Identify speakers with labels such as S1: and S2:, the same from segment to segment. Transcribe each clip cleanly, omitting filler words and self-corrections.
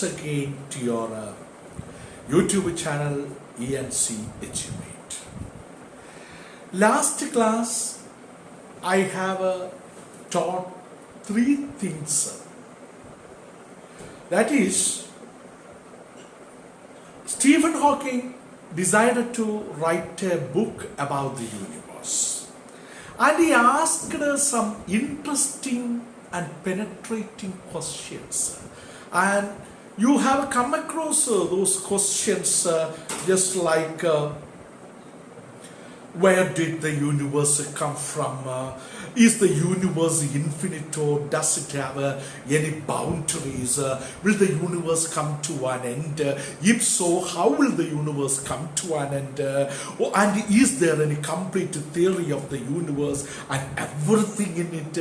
S1: once again to your YouTube channel ENC Achievement. Last class I have taught three things. That is, Stephen Hawking decided to write a book about the universe, and he asked some interesting and penetrating questions, and you have come across those questions just like where did the universe come from? Is the universe infinite, or does it have any boundaries? Will the universe come to an end? If so, how will the universe come to an end? And is there any complete theory of the universe and everything in it?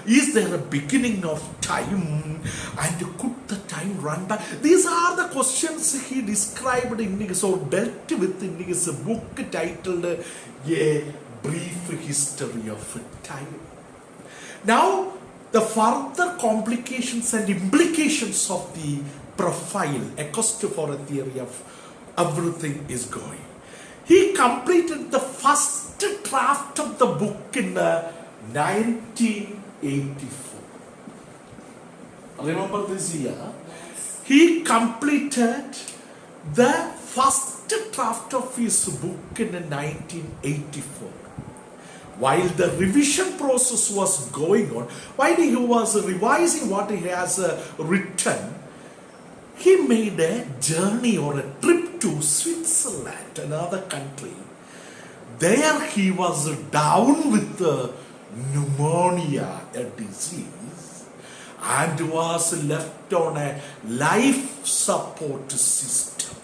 S1: Is there a beginning of time? And could the time run back? These are the questions he described in his, or dealt with in his book titled A Brief History of Time. Now, the further complications and implications of the profile, a quest for a theory of everything, is going. He completed the first draft of the book in 1984. Remember this year? He completed the first draft of his book in 1984. While the revision process was going on, while he was revising what he has written, he made a journey or a trip to Switzerland, another country. There he was down with pneumonia, a disease, and was left on a life support system.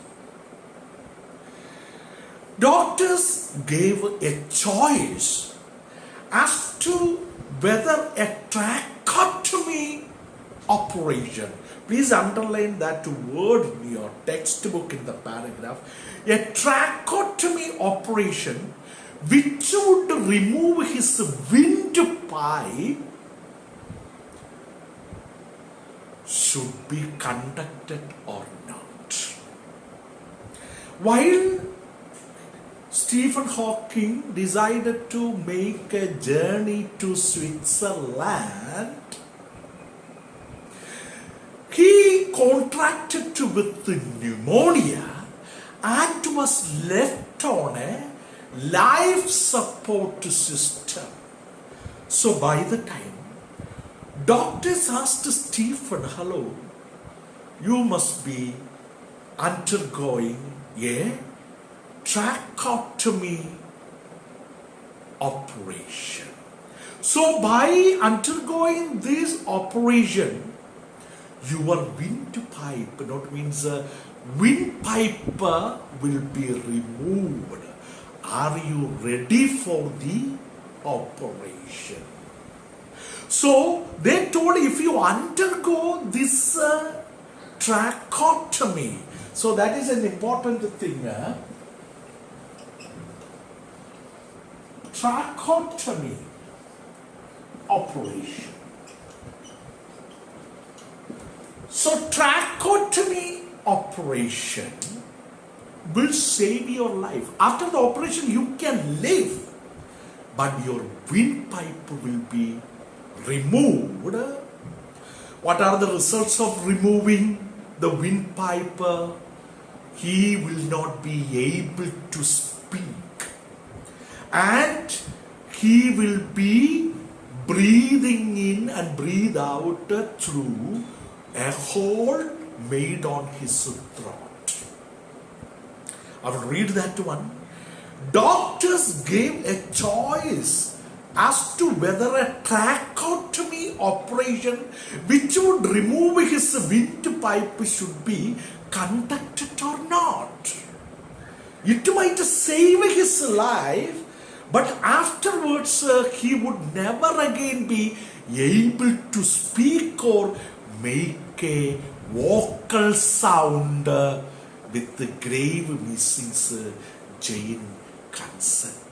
S1: Doctors gave a choice as to whether a tracheotomy operation, please underline that word in your textbook in the paragraph, a tracheotomy operation which would remove his windpipe should be conducted or not. While Stephen Hawking decided to make a journey to Switzerland, he contracted with pneumonia and was left on a life support system. So by the time doctors asked Stephen, hello, you must be undergoing a tracheotomy operation. So by undergoing this operation, your windpipe, not means windpipe will be removed. Are you ready for the operation? So they told, if you undergo this tracheotomy, so that is an important thing. Tracheotomy operation. So tracheotomy operation will save your life. After the operation you can live, but your windpipe will be removed. What are the results of removing the windpipe? He will not be able to speak, and he will be breathing in and breathe out through a hole made on his throat. I will read that one. Doctors gave a choice as to whether a tracheotomy operation which would remove his windpipe should be conducted or not. It might save his life, but afterwards he would never again be able to speak or make a vocal sound with the grave missings. Jane consented.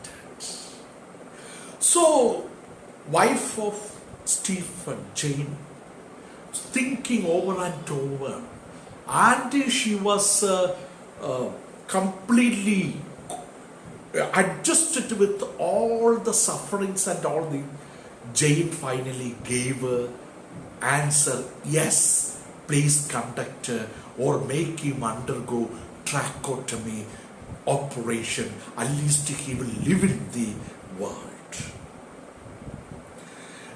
S1: So, wife of Stephen, Jane, thinking over and over, and she was completely adjusted with all the sufferings and all the. Jane finally gave her answer, yes, please conduct or make him undergo tracheotomy operation, at least he will live in the world.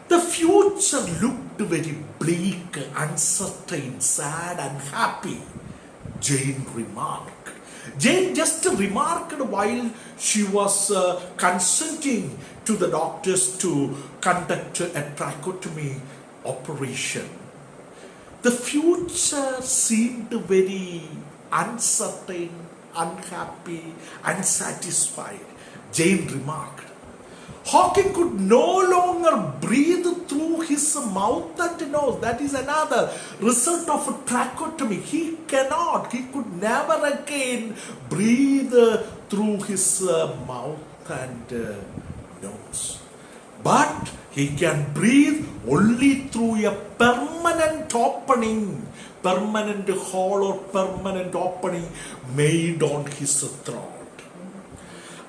S1: The future looked very bleak, uncertain, sad, unhappy, Jane remarked. Jane just remarked while she was consenting to the doctors to conduct a tracheotomy operation. The future seemed very uncertain, unhappy, unsatisfied. Jane remarked. Hawking could no longer breathe through his mouth and nose. That is another result of a tracheotomy. He could never again breathe through his mouth and nose. But he can breathe only through a permanent opening, permanent hole or permanent opening made on his throat.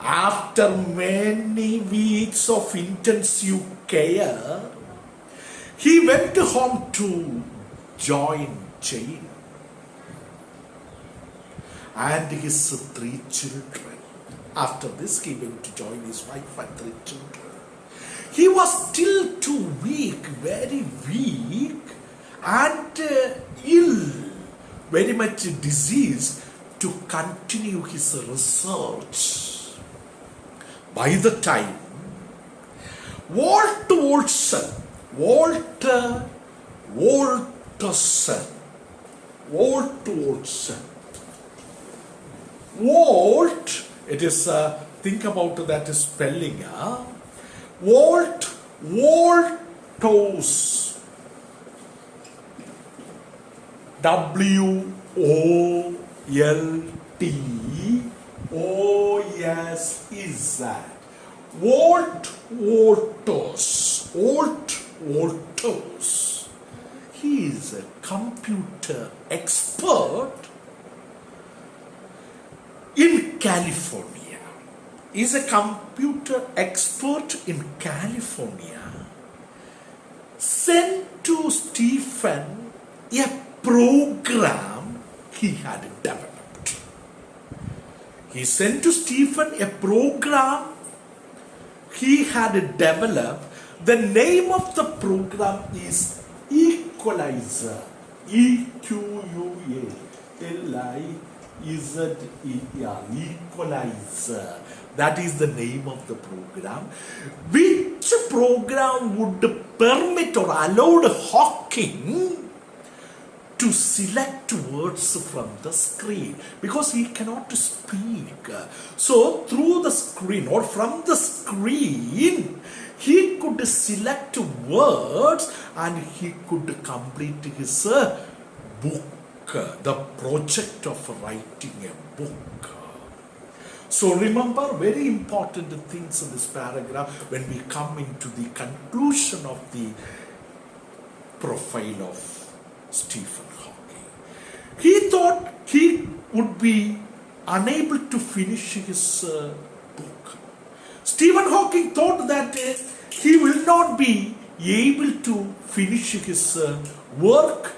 S1: After many weeks of intensive care, he went home to join Jane and his 3 children. After this, he went to join his wife and 3 children. He was still too weak, very weak, and ill, very much diseased to continue his research. By the time Walt Wolterson, it is, think about that spelling, Woltos, Woltozz, Woltos. He is a computer expert in California. He is a computer expert in California. Sent to Stephen a program he had developed. He sent to Stephen a program he had developed. The name of the program is Equalizer. Equalizer. Equalizer. That is the name of the program. Which program would permit or allow Hawking to select words from the screen, because he cannot speak. So through the screen or from the screen, he could select words and he could complete his book, the project of writing a book. So remember very important things in this paragraph when we come into the conclusion of the profile of Stephen Hawking. He thought he would be unable to finish his book. Stephen Hawking thought that he will not be able to finish his work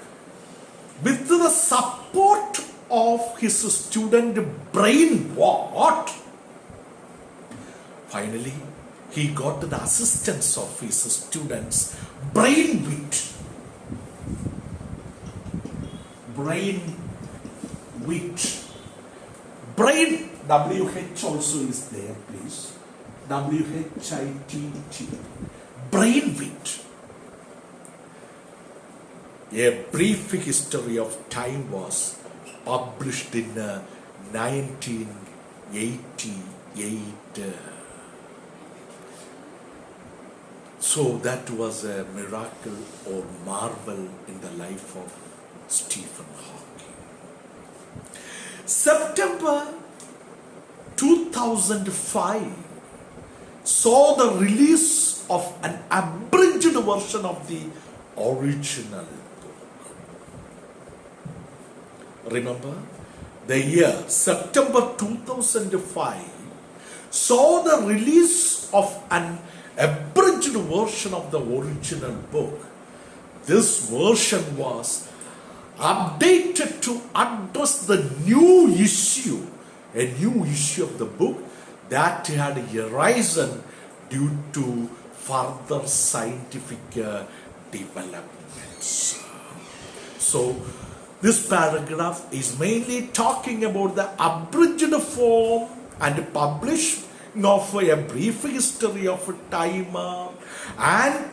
S1: with the support of his student brain. What? Finally, he got the assistance of his students' brain wit. Brain, WH also is there, please. WHITT. Brain wit. A Brief History of Time was published in 1988. So that was a miracle or marvel in the life of Stephen Hawking. September 2005 saw the release of an abridged version of the original book. remember, the year September 2005 saw the release of an abridged version of the original book. This version was updated to address the new issue, a new issue of the book that had arisen due to further scientific developments. So, this paragraph is mainly talking about the abridged form and publishing of a brief history of time, and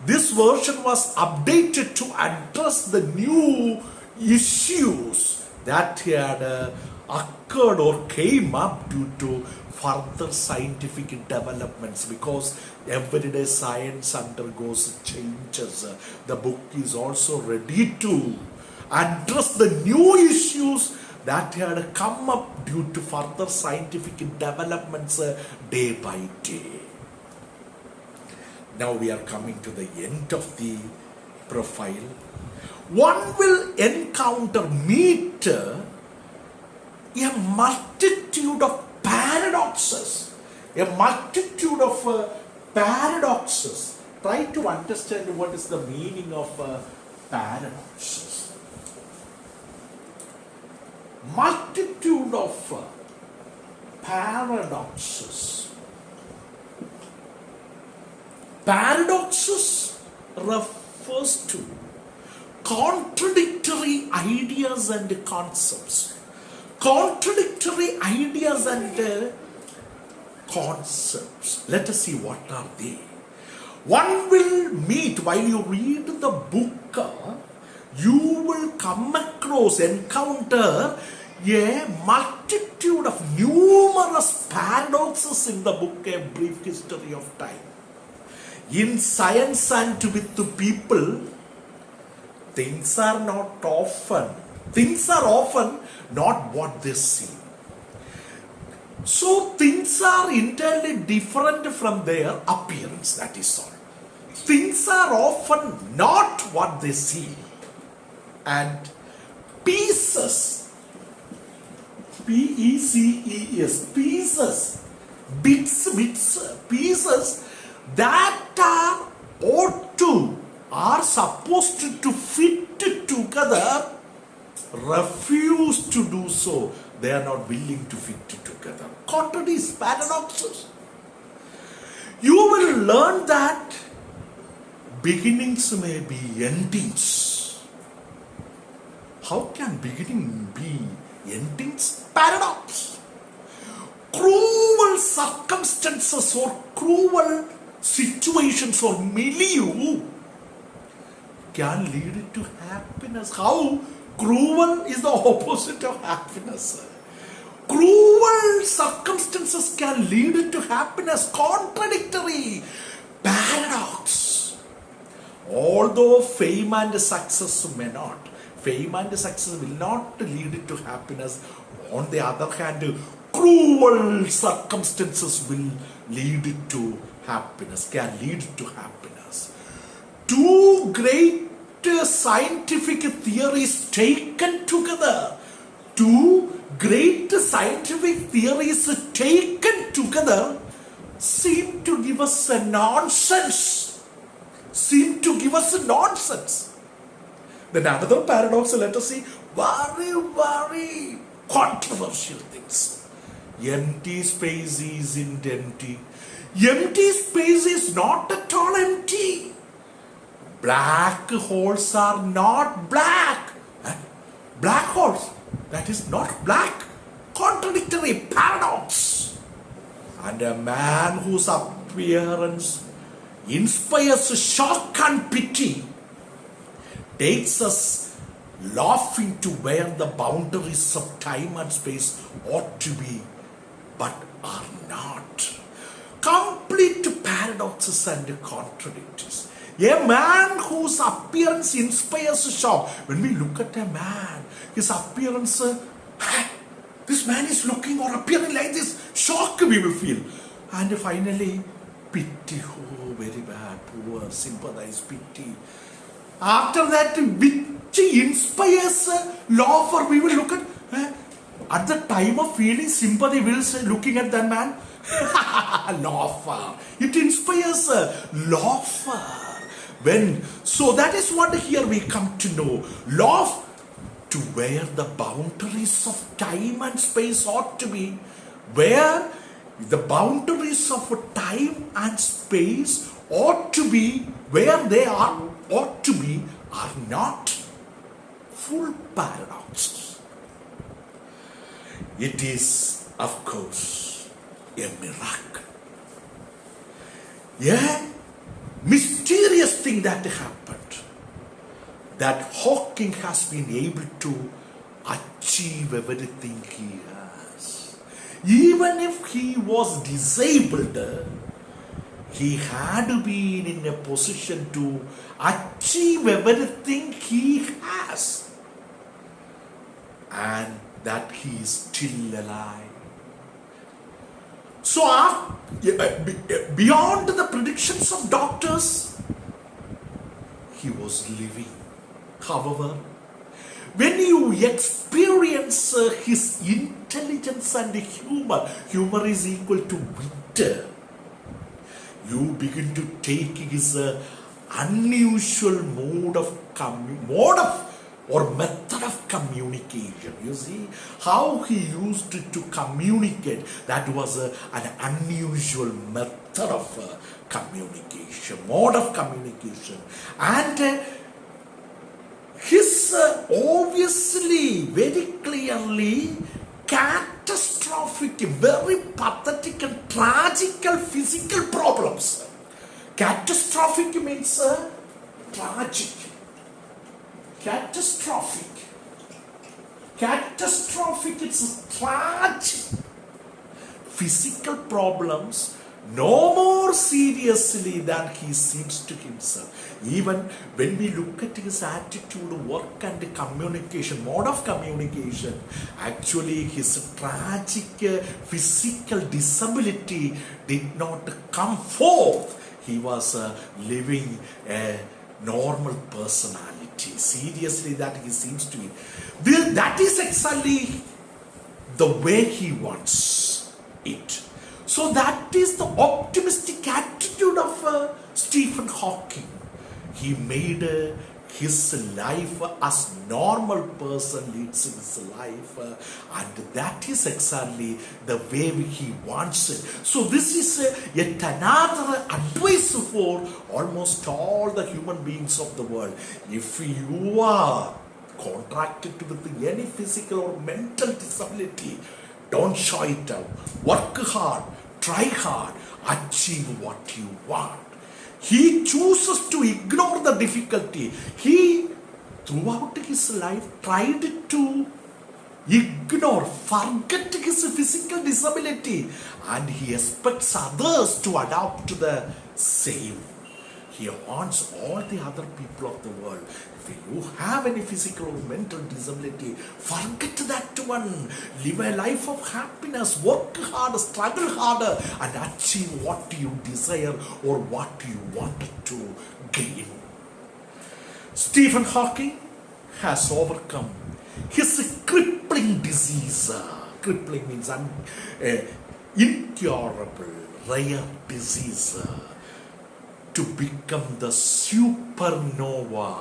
S1: this version was updated to address the new issues that had occurred or came up due to further scientific developments, because everyday science undergoes changes. The book is also ready to address the new issues that had come up due to further scientific developments day by day. Now we are coming to the end of the profile. One will meet a multitude of paradoxes. A multitude of paradoxes. Try to understand what is the meaning of paradoxes. Multitude of paradoxes. Paradoxes refers to contradictory ideas and concepts. Contradictory ideas and concepts. Let us see what are they. One will meet, while you read the book, you will encounter a multitude of numerous paradoxes in the book, A Brief History of Time. In science and with the people, things are often not what they seem. So things are entirely different from their appearance, that is all. Things are often not what they seem. And pieces, P-E-C-E-S, pieces, pieces that are supposed to fit together refuse to do so. They are not willing to fit together. Contradictory paradoxes. You will learn that beginnings may be endings. How can beginning be endings? Paradox. Cruel circumstances or cruel situations or milieu can lead to happiness. How? Cruel is the opposite of happiness. Cruel circumstances can lead to happiness. Contradictory paradox. Although fame and success may not. Fame and success will not lead to happiness. On the other hand, cruel circumstances will lead to happiness, can lead to happiness. Two great scientific theories taken together. Two great scientific theories taken together seem to give us a nonsense. Then another paradox, let us see, very controversial things. Empty space isn't empty. Empty space is not at all empty. Black holes are not black. Black holes, that is not black. Contradictory paradox. And a man whose appearance inspires shock and pity takes us laughing to where the boundaries of time and space ought to be, but are not. Complete paradoxes and contradictions. A man whose appearance inspires shock. When we look at a man, his appearance, this man is looking or appearing like this, shock we will feel. And finally, pity, oh very bad, poor, sympathize, pity. After that, which inspires love, or we will look at the time of feeling sympathy, we'll say, looking at that man, laughter. It inspires laughter. So that is what here we come to know. Love, to where the boundaries of time and space ought to be, where the boundaries of time and space ought to be, where they ought to be, are not full paradoxes. It is, of course, a miracle. Yeah, mysterious thing that happened, that Hawking has been able to achieve everything he has. Even if he was disabled, he had been in a position to achieve everything he has, and that he is still alive. So beyond the predictions of doctors, he was living. However, when you experience his intelligence and humor is equal to wit, you begin to take his unusual method of communication. You see how he used to communicate. That was an unusual method of communication, mode of communication. And his obviously, very clearly, catastrophic, very pathetic and tragical physical problems. Catastrophic means tragic. Catastrophic, it's tragic. Physical problems, no more seriously than he seems to himself. Even when we look at his attitude, work and communication, mode of communication, actually his tragic physical disability did not come forth. He was living a normal personality. Seriously, that he seems to be. That is exactly the way he wants it. So that is the optimistic attitude of Stephen Hawking. He made his life as normal person leads his life, and that is exactly the way he wants it. So this is yet another advice for almost all the human beings of the world. If you are contracted with any physical or mental disability, don't show it out. Work hard, try hard, achieve what you want. He chooses to ignore the difficulty. He, throughout his life, tried to ignore, forget his physical disability, and he expects others to adapt to the same. He wants all the other people of the world. If you have any physical or mental disability, forget that one. Live a life of happiness. Work hard, struggle harder, and achieve what you desire or what you wanted to gain. Stephen Hawking has overcome his crippling disease. Crippling means incurable, rare disease, to become the supernova.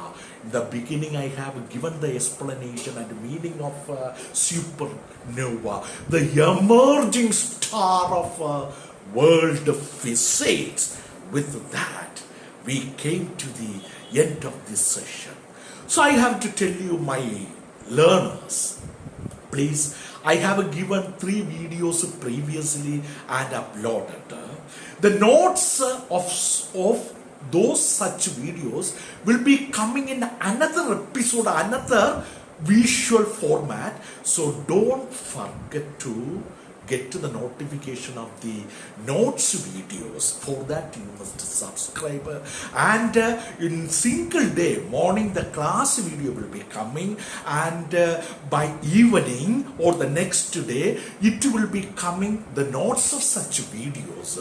S1: In the beginning, I have given the explanation and meaning of supernova, the emerging star of world physics. With that, we came to the end of this session. So I have to tell you, my learners, please, I have given 3 videos previously and uploaded. The notes of those such videos will be coming in another episode, another visual format. So don't forget to get to the notification of the notes videos. For that, you must subscribe, and in single day morning the class video will be coming, and by evening or the next day it will be coming the notes of such videos.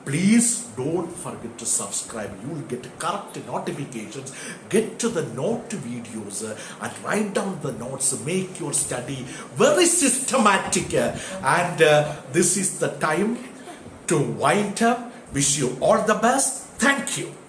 S1: Please don't forget to subscribe. You will get correct notifications. Get to the note videos and write down the notes. Make your study very systematic. And this is the time to wind up. Wish you all the best. Thank you.